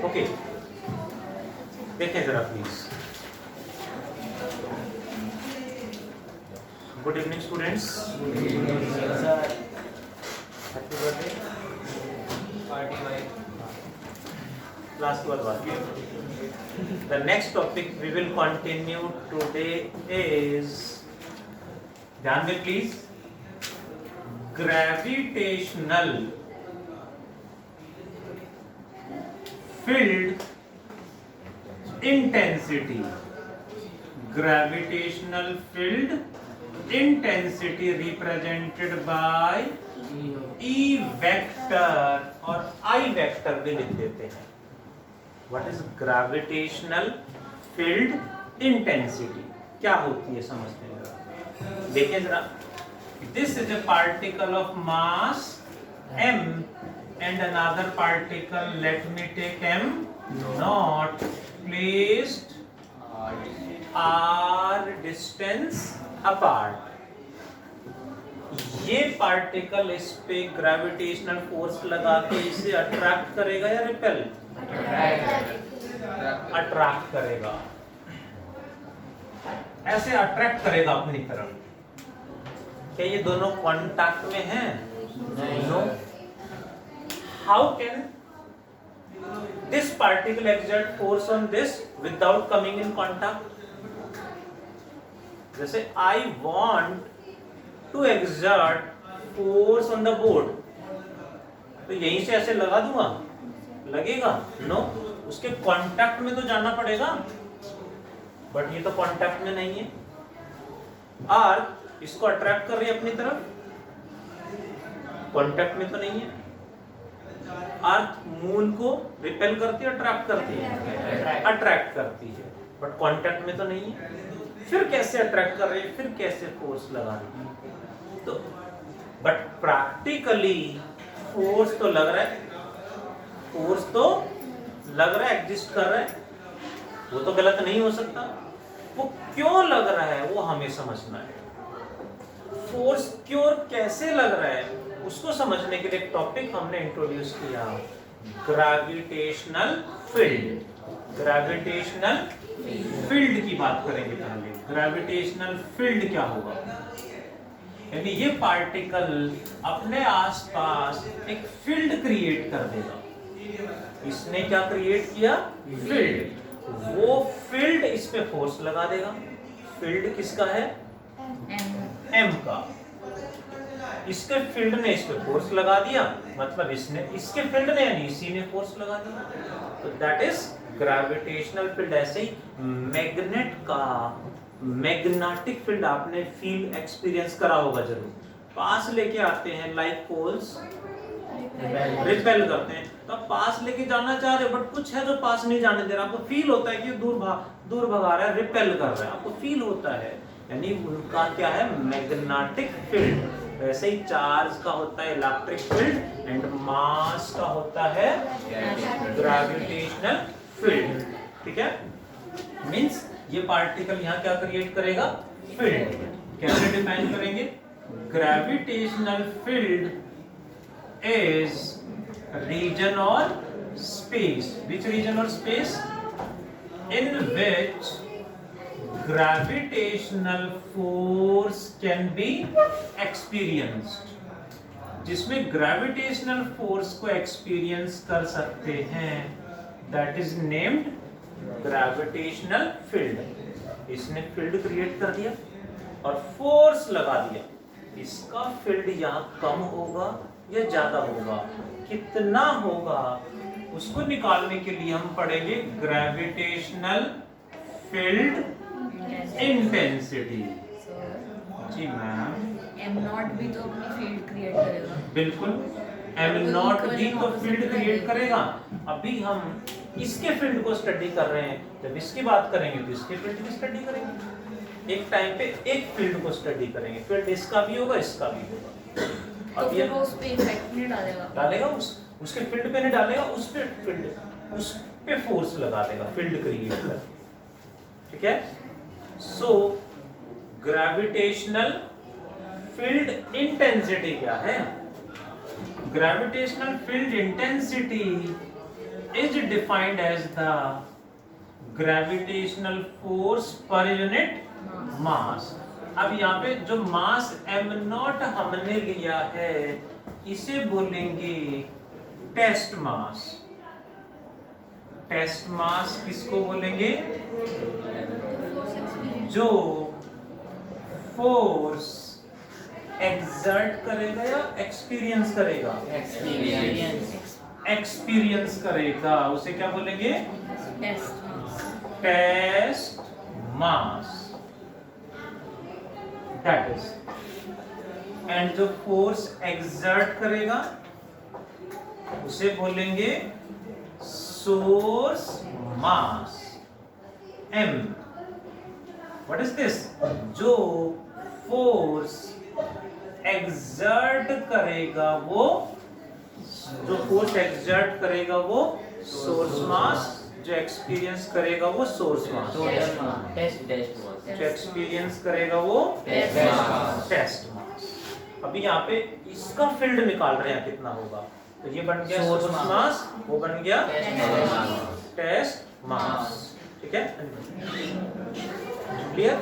Okay, देखें जरा please. Good evening students. Happy birthday. Last के बाद बात। The next topic we will continue today is, ध्यान दें please, gravitational field intensity. Gravitational field intensity represented by E vector और I vector भी लिख देते हैं। What is gravitational field intensity? क्या होती है समझते हैं। देखें जरा, this is a particle of mass m and another particle, let me take m naught, placed r distance apart. ये पार्टिकल इस पे ग्रेविटेशनल फोर्स लगा के इसे अट्रैक्ट करेगा या रिपेल? अट्रैक्ट करेगा। ऐसे अट्रैक्ट करेगा अपनी तरफ। क्या ये दोनों कांटेक्ट में हैं? No. How can this particle exert force on this without coming in contact? जैसे I want to exert force on the board, तो यहीं से ऐसे लगा दूंगा, लगेगा? नो, उसके कांटेक्ट में तो जाना पड़ेगा, बट ये तो कांटेक्ट में नहीं है। अर्थ इसको अट्रैक्ट कर रही है अपनी तरफ, कांटेक्ट में तो नहीं है। अर्थ मून को रिपेल करती है, अट्रैक्ट करती है? अट्रैक्ट करती है, बट कांटेक्ट में तो नहीं है। फिर कैसे अट्रैक्ट कर रही है, फिर कैसे फोर्स लगा रही है? तो बट प्रैक्टिकली फोर्स तो लग रहा है, फोर्स तो लग रहा है, एग्जिस्ट कर रहा है, वो तो गलत नहीं हो सकता। वो क्यों लग रहा है वो हमें समझना है। फोर्स क्यों और कैसे लग रहा है उसको समझने के लिए एक टॉपिक हमने इंट्रोड्यूस किया, ग्रेविटेशनल फील्ड। ग्रेविटेशनल फील्ड की बात करेंगे पहले। ग्रेविटेशनल फील्ड क्या होगा? यानी ये पार्टिकल अपने आसपास एक फील्ड क्रिएट कर देगा। इसने क्या क्रिएट किया? फील्ड। वो फील्ड इस पे फोर्स लगा देगा। फील्ड किसका है? m का। इसके फील्ड ने इस पे फोर्स लगा दिया, मतलब इसने इसके फील्ड ने यानी इसी ने फोर्स लगा दिया, तो दैट इज ग्रेविटेशनल फील्ड। ऐसे ही मैग्नेट का मैग्नेटिक फील्ड आपने फील एक्सपीरियंस करा होगा जरूर। पास लेके आते हैं लाइक पोल्स, रिपेल करते हैं, तो आप पास लेके जाना चाह रहे हो बट कुछ है जो पास नहीं जाने दे रहा। आपको फील होता है कि दूर भगा रहा है, रिपेल कर रहा है, आपको फील होता है, यानी उनका क्या है? Magnetic field. वैसे ही चार्ज का होता है इलेक्ट्रिक फील्ड एंड मास का होता है ग्रेविटेशनल फील्ड। ठीक है, मींस ये पार्टिकल यहाँ क्या क्रिएट करेगा? फील्ड। कैसे डिफाइन करेंगे? Gravitational field is region or space. Which region or space? In which gravitational force can be experienced. जिसमें gravitational force को experience कर सकते हैं, that is named gravitational field. इसने field create कर दिया और force लगा दिया। इसका field यहाँ कम होगा या ज्यादा होगा, कितना होगा, उसको निकालने के लिए हम पढ़ेंगे ग्रेविटेशनल फील्ड इंटेंसिटी। जी मैम, m नॉट भी तो अपनी फील्ड क्रिएट करेगा। बिल्कुल, m नॉट भी तो फील्ड क्रिएट करेगा। अभी हम इसके फील्ड को स्टडी कर रहे हैं, जब इसकी बात करेंगे तो इसके फील्ड की स्टडी करेंगे। एक टाइम पे एक फील्ड को स्टडी करेंगे, फील्ड इसका भी होगा, इसका भी होगा। तो फिर वो उस पे इफेक्ट नहीं डालेगा, उसके फील्ड पे नहीं डालेगा, उस पे फोर्स लगा देगा, फील्ड क्रिएट कर। ठीक है, सो ग्रेविटेशनल फील्ड इंटेंसिटी क्या है? Gravitational field intensity is defined as the gravitational force per unit mass. अब यहाँ पे जो मास m0 हमने लिया है इसे बोलेंगे टेस्ट मास। टेस्ट मास किसको बोलेंगे? जो फोर्स एक्सर्ट करेगा या एक्सपीरियंस करेगा? एक्सपीरियंस करेगा, उसे क्या बोलेंगे? Test mass. That is, and जो फोर्स एक्सर्ट करेगा उसे बोलेंगे source mass m। What is this? जो फोर्स एक्सर्ट करेगा वो, जो फोर्स एक्सर्ट करेगा वो सोर्स मास, जो एक्सपीरियंस करेगा वो सोर्स मास, जो एक्सपीरियंस करेगा वो टेस्ट मास। अभी यहाँ पे इसका फील्ड निकाल रहे हैं कितना होगा, तो ये बन गया सोर्स मास, वो बन गया टेस्ट मास। ठीक है, क्लियर?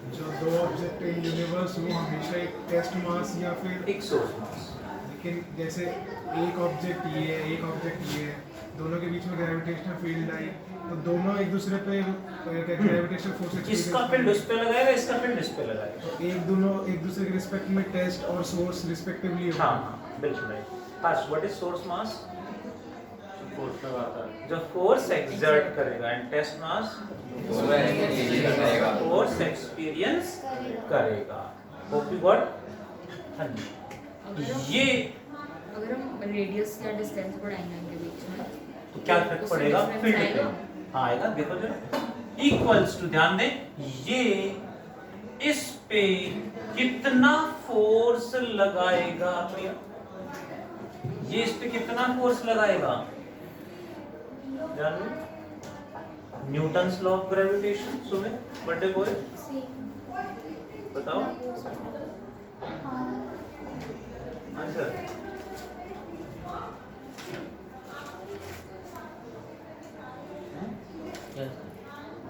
जो दो ऑब्जेक्ट इन यूनिवर्स वो हमेशा एक टेस्ट मास या फिर एक सोर्स मास। लेकिन जैसे एक ऑब्जेक्ट ये है, एक ऑब्जेक्ट ये है, दोनों के बीच में ग्रेविटेशनल फील्ड आई तो दोनों एक दूसरे पे ग्रेविटेशनल फोर्स इसका फील्ड उस पे लगाएगा, इसका फील्ड इस पे लगाएगा, तो एक दोनों एक दूसरे के रिस्पेक्ट में टेस्ट और सोर्स रिस्पेक्टिवली हाँ बिल्कुल right. First what is source mass? Force लगाता है, जो फोर्स एक्सर्ट करेगा, and test mass force experience करेगा। Hope you got? हाँ जी। ये अगर हम रेडियस या डिस्टेंस बढ़ाएंगे इनके बीच में तो क्या फर्क पड़ेगा? फील्ड पे हाँ आएगा, देखो जरा। इक्वल्स टू, ध्यान दें, ये इस पे कितना फोर्स लगाएगा प्रिया? ये इस पे कितना फोर्स लगाएगा? ध्यान दें, न्यूटन्स लॉ ऑफ ग्रेविटेशन। सुने बर्थडे बॉय, बताओ आंसर।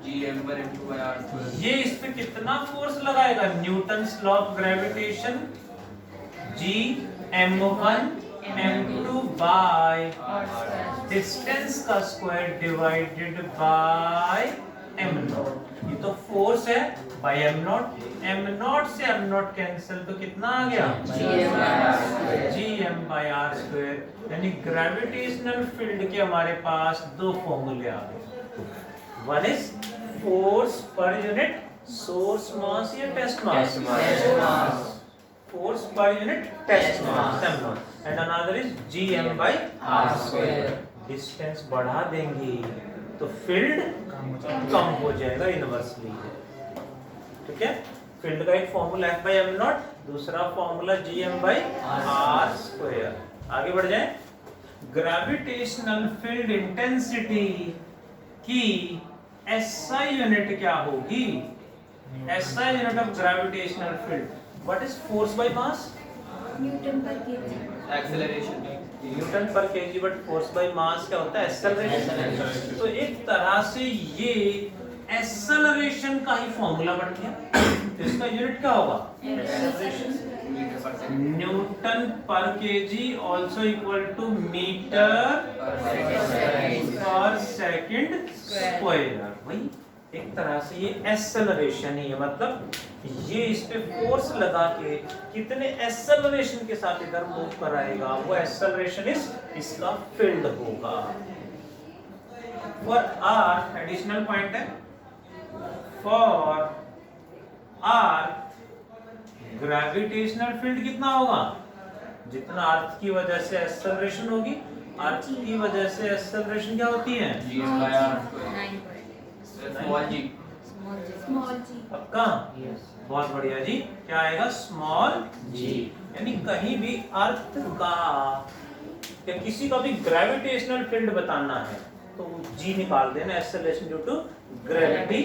Gm पर m2/r²। ये इस पे कितना फोर्स लगाएगा? Newton's law of gravitation, G m1 m2 by distance का स्क्वायर डिवाइडेड बाय m0। ये तो फोर्स है बाय m0, m0 से m0 कैंसिल तो कितना आ गया? Gm/r²। यानी ग्रेविटेशनल फील्ड के हमारे पास दो फॉर्मूले आ गए। One is force per unit source mass या test mass, force per unit test mass m0, and another is Gm/r²। Distance बढ़ा देंगे तो फील्ड कम हो जाएगा इनवर्सली। ठीक है, फील्ड का एक फॉर्मूला F/m0, दूसरा फॉर्मूला Gm/r²। आगे बढ़ जाए। ग्रेविटेशनल फील्ड इंटेंसिटी की SI यूनिट क्या होगी? SI unit of gravitational field, what is force by mass? Newton per KG. Acceleration Newton per KG, but force by mass क्या होता है? एक्सेलरेशन। तो एक तरह से ये एक्सेलरेशन का ही फॉर्मूला बन गया। तो इसका यूनिट क्या होगा? Newton per kg also equal to metre per second square. वही एक तरह से ये एक्सेलरेशन ही है, मतलब ये इस पे फोर्स लगा के कितने एक्सेलरेशन के साथ इधर मूव कराएगा, वो एक्सेलरेशन इसका फील्ड होगा। फॉर आर, एडिशनल पॉइंट है, फॉर आर ग्रेविटेशनल फील्ड कितना होगा? जितना अर्थ की वजह से एक्सेलरेशन होगी, अर्थ की वजह से एक्सेलरेशन क्या होती है? Gm/r²। Small g। स्मॉल जी। पक्का? बहुत बढ़िया जी। क्या आएगा? Small g। यानी कहीं भी अर्थ का या किसी का भी ग्रेविटेशनल फील्ड बताना है तो g निकाल देना, acceleration due to gravity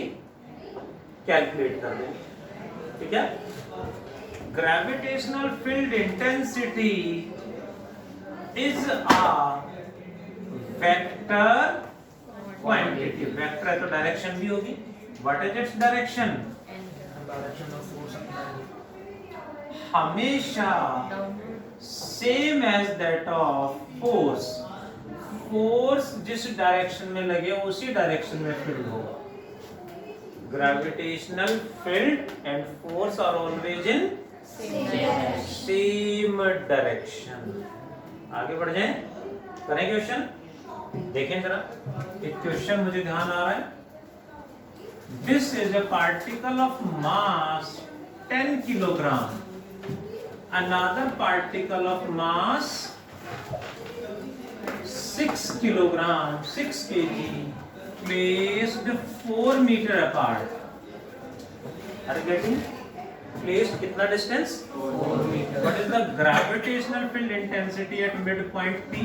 calculate कर देना। ठीक है, gravitational field intensity is a vector quantity. Vector है तो डायरेक्शन भी होगी। What is its direction? Direction of force हमेशा downward same as that of force. Force जिस डायरेक्शन में लगे उसी डायरेक्शन में फील्ड होगा। Gravitational field and force are always in same direction. आगे बढ़ जाएं, करें क्वेश्चन। देखें जरा, एक क्वेश्चन मुझे ध्यान आ रहा है। This is a particle of mass 10 kilogram, another particle of mass 6 kilogram, 6 kg, placed 4 meter apart. Are you getting? Placed कितना distance? 4 meter. What is the gravitational field intensity at midpoint P?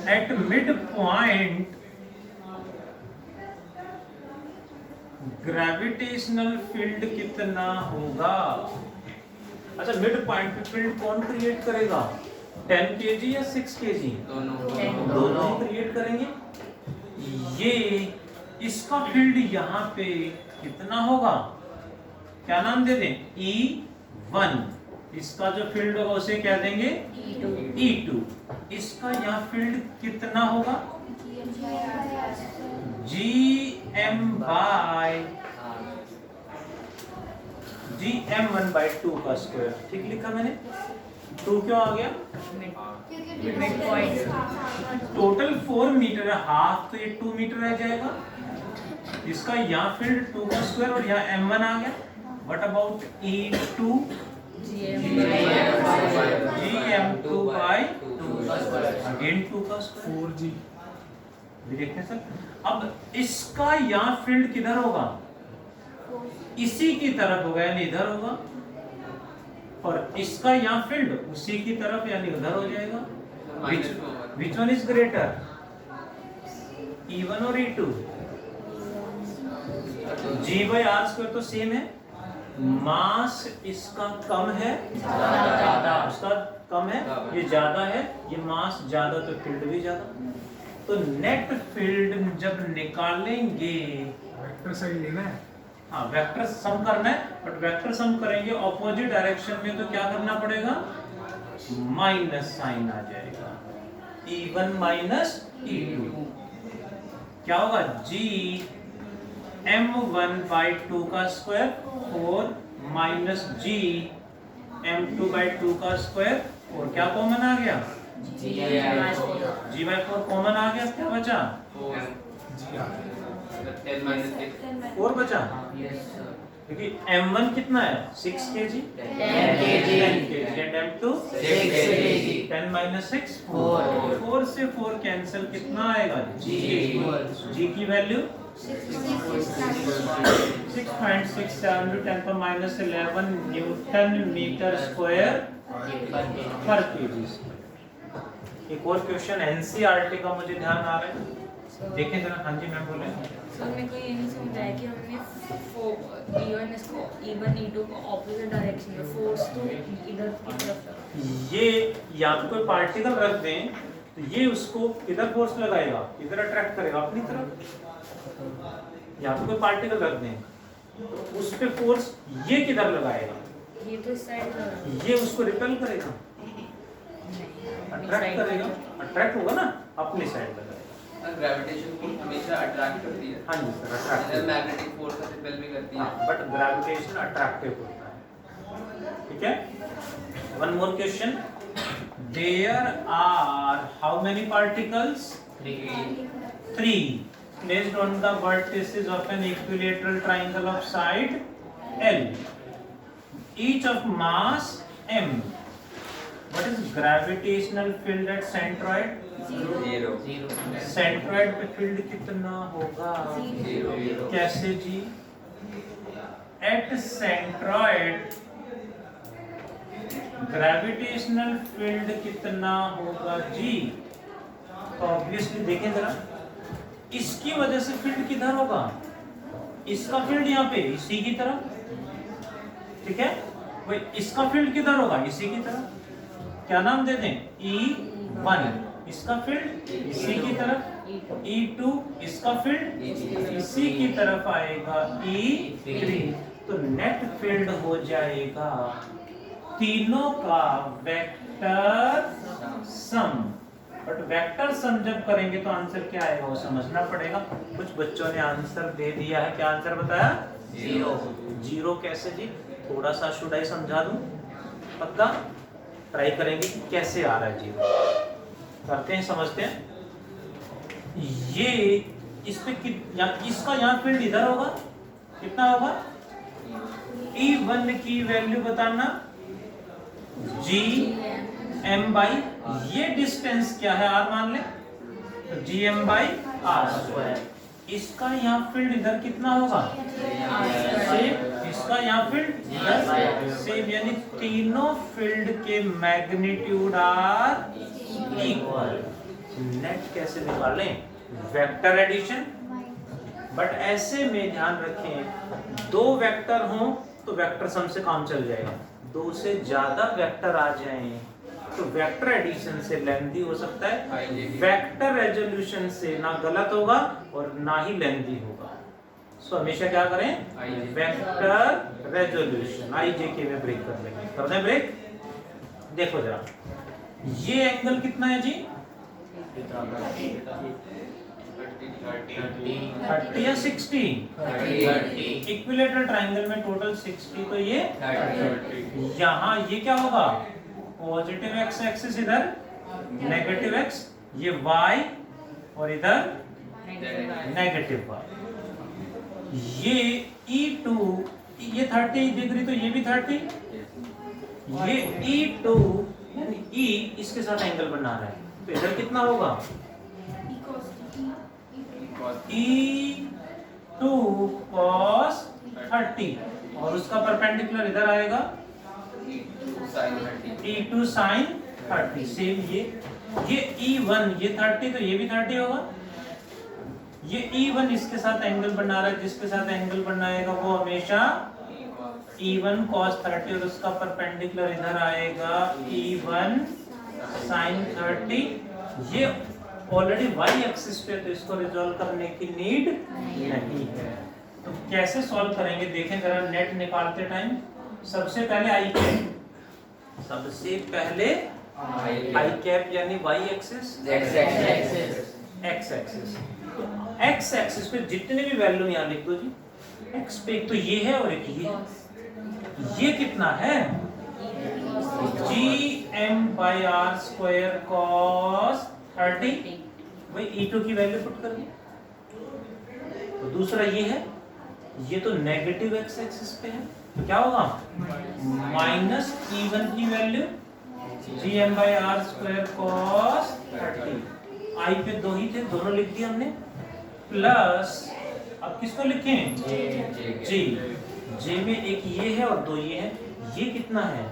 At midpoint, gravitational field कितना होगा? अच्छा, mid point पे field कौन create करेगा? 10 kg या 6 kg? दोनों create करेंगे। ये इसका फील्ड यहाँ पे कितना होगा? क्या नाम दे दें? E1। इसका जो फील्ड होगा उसे क्या देंगे? E2। इसका यहाँ फील्ड कितना होगा? GM1/2 का स्क्वायर। ठीक लिखा मैंने? 2 क्यों आ गया? मिड पॉइंट टोटल 4 मीटर है, हाफ तो ये 2 मीटर रह जाएगा। इसका यहाँ फील्ड 2 का स्क्वायर और यहाँ M1 आ गया। What about E2? GM2/2 again 2 का स्क्वायर। 4G। देखते हैं सर, अब इसका यहाँ फील्ड किधर होगा? इसी की तरफ होगा, यानी इधर होगा। और इसका यहाँ फील्ड उसी की तरफ, यानी उधर हो जाएगा। Which one is greater? E1 और E2? G/r² तो सेम है। मास इसका कम है, उसका कम है, ये ज्यादा है। ये मास ज्यादा तो फील्ड भी ज्यादा। तो नेट फील्ड जब निकालेंगे, वेक्टर साइड लेना है। हाँ, वेक्टर सम करना है, बट वेक्टर सम करेंगे ऑपोजिट डायरेक्शन में तो क्या करना पड़ेगा? माइनस साइन आ जाएगा। E1 माइनस E2 क्या होगा? GM1/2 का स्क्वायर 4 माइनस GM2/2 का स्क्वायर। और क्या कॉमन आ गया? G/4 कॉमन आ गया। क्या बचा? 4 बचा। क्योंकि M1 कितना है? 6 kg, 10 kg and M2 6 kg। 10 minus 6 4 से 4 कैंसिल, कितना आएगा? G की वैल्यू 6.67 × 10⁻11 न्यूटन मीटर स्क्वायर पर kg। एक और क्वेश्चन एनसीईआरटी का मुझे ध्यान आ रहा है, देखें जरा। हाँ जी मैम बोले। सर मेरे को ये नहीं समझ आया कि हमने E1 इसको E1 E2 को ऑपोजिट डायरेक्शन में फोर्स तो इधर की तरफ लगा। ये यहाँ पे कोई पार्टिकल रख दें तो ये उसको किधर फोर्स लगाएगा? इधर अट्रैक्ट करेगा अपनी तरफ। यहाँ पे कोई पार्टिकल रख दें तो उस पे फोर्स ये किधर लगाएगा? ये तो इस साइड लगा। ये उसको रिपेल करेगा, अट्रैक्ट करेगा। अट्रैक्ट होगा ना, अपनी साइड लगाएगा। ग्रेविटेशन फोर्स हमेशा अट्रैक्ट करती है। हाँ जी सर, अट्रैक्ट। मैग्नेटिक फोर्स का रिपेल भी करती है। बट ग्रेविटेशन अट्रैक्टिव होता है। ठीक है। One more question. There are how many particles? 3 placed on the vertices of an equilateral triangle of side L, each of mass m. What is gravitational field at centroid? 0 centroid पे field कितना होगा? 0 कैसे जी? Eight centroid gravitational field कितना होगा जी? तो obviously देखें जरा, इसकी वजह से फील्ड किधर होगा? इसका फील्ड यहाँ पे इसी की तरफ। ठीक है। भाई इसका फील्ड किधर होगा, इसी की तरफ, क्या नाम दे दें, E1, इसका फील्ड इसी की तरफ, E2 इसका फील्ड इसी की तरफ आएगा, E3, तो नेट फील्ड हो जाएगा तीनों का vector sum. But vector sum जब करेंगे तो आंसर क्या आएगा वो समझना पड़ेगा। कुछ बच्चों ने आंसर दे दिया है, क्या आंसर बताया, 0। 0 कैसे जी, थोड़ा सा शुड आई समझा दूं, पक्का ट्राई करेंगे कि कैसे आ रहा है 0, करते हैं, समझते हैं। ये इस पे इसका यहाँ फील्ड इधर होगा, कितना होगा, E1 की वैल्यू बताना GM/, ये डिस्टेंस क्या है, R मान ले, तो GM/R²। इसका यहाँ फील्ड इधर कितना होगा, सेम, इसका यहाँ फील्ड इधर सेम, यानी तीनों फील्ड के मैग्नीट्यूड आर इक्वल। नेट कैसे निकालें, वेक्टर एडिशन। बट ऐसे में ध्यान रखें, 2 वेक्टर हों तो वेक्टर सम से काम चल जाएगा, 2 से ज्यादा वेक्टर आ जाएं तो वेक्टर एडिशन से लेंथी हो सकता है, वेक्टर रेजोल्यूशन से ना गलत होगा और ना ही लेंथी होगा। सो हमेशा क्या करें, वेक्टर रेजोल्यूशन, IJK में ब्रेक कर लेंगे, कर दें ब्रेक। देखो जरा, ये एंगल कितना है जी, 30 या 60, इक्विलेटरल ट्रायंगल में टोटल 60, तो ये यहाँ ये क्या होगा, पॉजिटिव एक्स एक्सिस, इधर नेगेटिव एक्स, ये y और इधर नेगेटिव y। ये E2 ये 30 डिग्री, तो ये भी 30, ये E2 यानी E इसके साथ एंगल बना रहा है, तो इधर कितना होगा, E2 cos 30, और उसका परपेंडिकुलर इधर आएगा E2 sin 30। सेम ये E1 ये 30, तो ये भी 30 होगा। ये E1 इसके साथ एंगल बना रहा है, जिसके साथ एंगल बनाएगा वो हमेशा E1 cos 30, और उसका परपेंडिकुलर इधर आएगा E1 sin 30। ये ऑलरेडी y एक्सिस पे, तो इसको रिजॉल्व करने की नीड नहीं है। तो कैसे सॉल्व करेंगे देखें जरा, नेट निकालते टाइम सबसे पहले आई कैप, सबसे पहले आई कैप यानी y एक्सिस, x एक्सिस, तो x एक्सिस पे जितने भी वैल्यू यहाँ लिख दो जी, x पे एक तो ये है और एक ये कितना है, GM/R² cos 30, वही E2 की वैल्यू पुट कर दी। तो दूसरा ये है, ये तो नेगेटिव x एक्सिस पे है, तो क्या होगा, माइनस E1 की वैल्यू GM/R² cos 30, I पे 2 ही थे, दोनों लिख दिए हमने, प्लस अब किसको लिखें, J में एक ये है और 2 ये है, ये कितना है,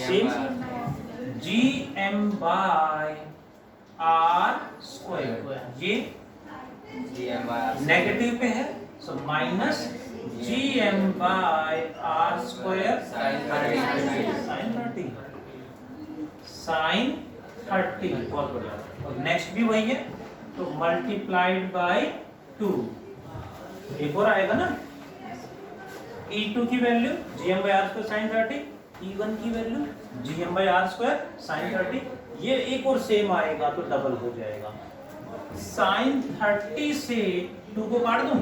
सेम GM/R², ये नेगेटिव पे है, सो माइनस GM/R² sin 30, बहुत बढ़िया। और नेक्स्ट भी वही है, तो मल्टीप्लाइड बाय 2, एक और आएगा ना, E2 की वैल्यू GM/R² sin 30, E1 की वैल्यू GM/R² sin 30, ये एक और सेम आएगा तो डबल हो जाएगा। sin 30 से 2 को काट दूं,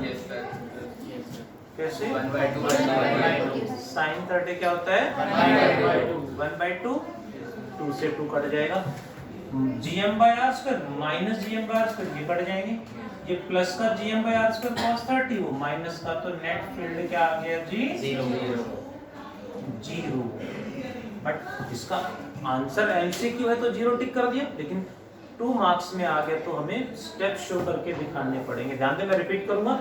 कैसे, 1/2 sin 30 क्या होता है, 1/2, 2 से 2 कट जाएगा, GM/R² माइनस GM/R² ये कट जाएंगे, ये प्लस का GM/R² cos 30, वो माइनस का, तो नेट फील्ड क्या आ गया जी, 0। बट इसका आंसर MCQ है तो 0 टिक कर दिया, लेकिन 2 मार्क्स में आ गया तो हमें स्टेप शो करके दिखाने पड़ेंगे। ध्यान दें, मैं रिपीट करूंगा,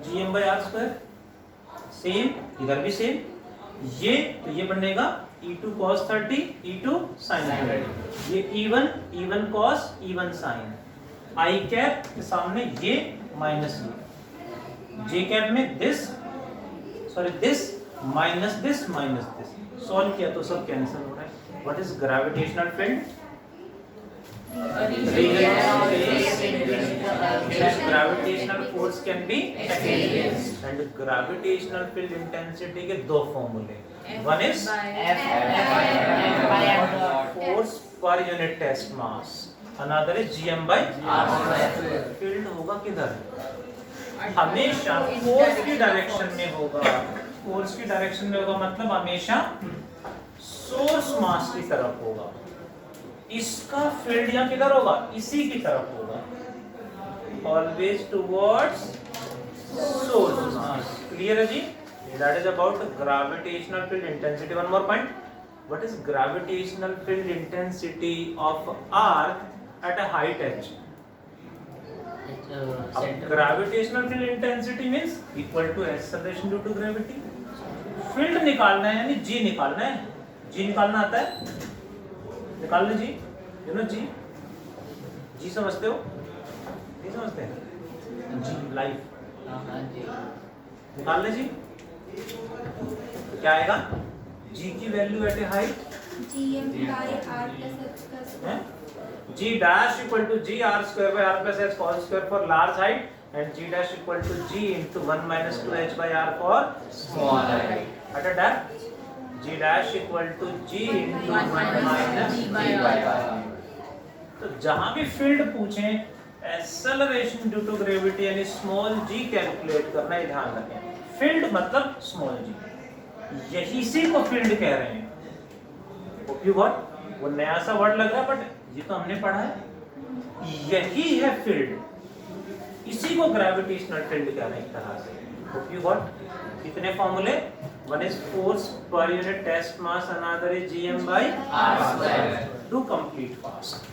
GM/R² सेम, इधर भी सेम, ये तो ये बनेगा E2 cos 30, E2 sin 30, ये E1 cos, E1 sin, I cap के सामने ये माइनस ये, J कैप में दिस माइनस दिस सॉल्व किया तो सब कैंसिल हो रहा है। What is gravitational field? Gravitational force can be experienced and gravitational field intensity के दो फॉर्मूले, one is force per unit test mass, another is gm by r. Field होगा किधर? हमेशा फोर्स की डायरेक्शन में होगा। फोर्स की डायरेक्शन में होगा मतलब हमेशा सोर्स मास की तरफ होगा। इसका फील्ड यहाँ किधर होगा? इसी की तरफ होगा, always towards source mass. Clear है जी? That is about gravitational field intensity. One more point, what is gravitational field intensity of earth at a height h? Gravitational field intensity means equal to acceleration due to gravity. Field निकालना है यानी g निकालना है। g निकालना आता है? निकाल लो जी, you know जी समझते हो? नहीं समझते हैं? जी लाइफ निकाल ले जी। तो क्या आएगा? जी की value eight A height GM by R plus H plus है g dash equal to g r square by r plus h whole square for large height and g dash equal to g into 1 minus 2h by r for small height. At a dash g dash equal to g into 1 minus g by r. तो जहां भी field पूछें acceleration due to gravity यानी small g calculate करना है, ध्यान रखें। Field मतलब स्मॉल g, यही इसी को फील्ड कह रहे हैं। Okay what? वो नया सा वर्ड लग रहा है बट ये तो हमने पढ़ा है। यही है फील्ड, इसी को ग्रेविटेशनल फील्ड कह रहे हैं एक तरह से। Okay what? कितने फॉर्मूले? One is force per unit test mass, another is gm by r square. Do complete fast.